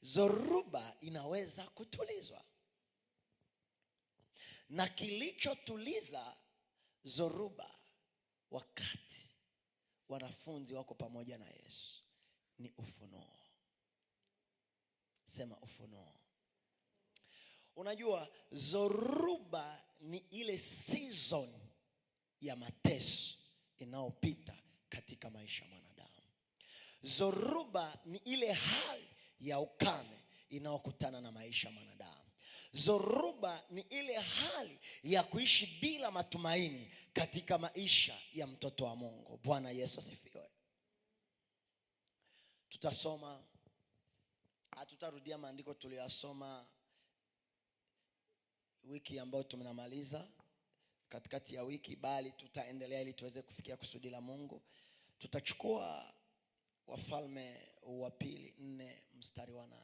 Zoruba inaweza kutulizwa. Na kilichotuliza zoruba wakati wanafunzi wako pamoja na Yesu ni ufunuo. Sema ufunuo. Unajua zoruba ni ile season ya mateso inaopita katika maisha ya mwanadamu. Zoruba ni ile hali ya ukame inaokutana na maisha ya mwanadamu. Zoruba ni ile hali ya kuishi bila matumaini katika maisha ya mtoto wa Mungu. Bwana Yesu asifiwe. Tutasoma, hatutarudia maandiko tuliyosoma wiki ambayo tumemaliza katikati ya wiki, bali tutaendelea ili tuweze kufikia kusudi la Mungu. Tutachukua Wafalme wa Pili 4 mstari wa 8.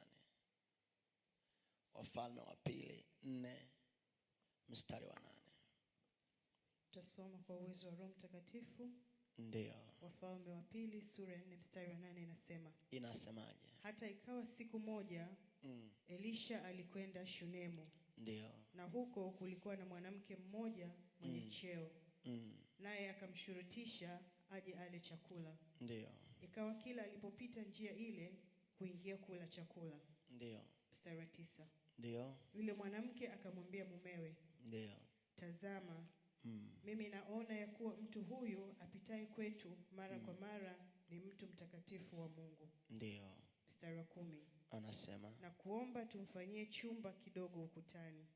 Wafalme wa Pili 4 mstari wa 8. Tutasoma kwa uwezo wa Roho Mtakatifu. Ndio. Wafalme wa Pili sura ya 4 mstari wa 8 inasema. Inasemaje? Hata ikawa siku moja Elisha alikwenda Shunemu. Ndio. Na huko kulikuwa na mwanamke mmoja mwenye cheo. Naye akamshurutisha aje ale chakula. Ndio. Ikawa kila alipopita njia ile kuingia kula chakula. Ndio. Mstari wa 9. Ndio. Yule mwanamke akamwambia mumewe. Ndio. Tazama, mimi naona ya kuwa mtu huyu apitaye kwetu mara kwa mara ni mtu mtakatifu wa Mungu. Ndio. Mstari wa 10. Anasema, na kuomba tumfanyie chumba kidogo ukutani.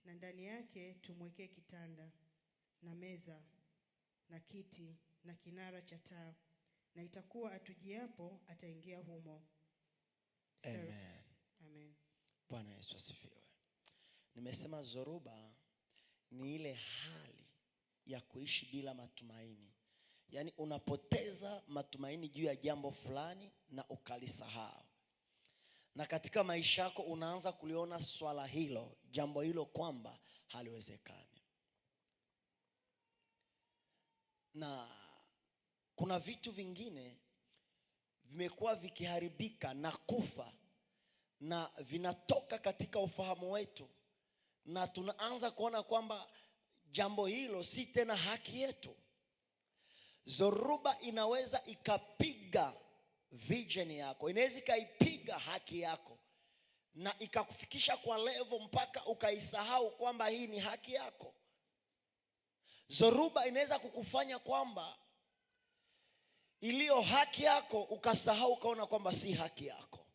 Na ndani yake tumwekee kitanda na meza na kiti na kinara cha taa, na itakuwa atujiapo ataingia humo. Amen. Amen. Bwana Yesu asifiwe. Nimesema zoruba ni ile hali ya kuishi bila matumaini. Yaani unapoteza matumaini juu ya jambo fulani na ukalisahau. Na katika maisha yako unaanza kuliona swala hilo, jambo hilo kwamba haliwezekani. Na kuna vitu vingine vimekuwa vikiharibika na kufa na vinatoka katika ufahamu wetu, na tunaanza kuona kwamba jambo hilo si tena haki yetu. Zoruba inaweza ikapiga vision yako, inaweza ikaipiga haki yako na ikakufikisha kwa level mpaka ukaisahau kwamba hii ni haki yako. Zoruba inaweza kukufanya kwamba iliyo haki yako ukasahau, ukaona kwamba si haki yako.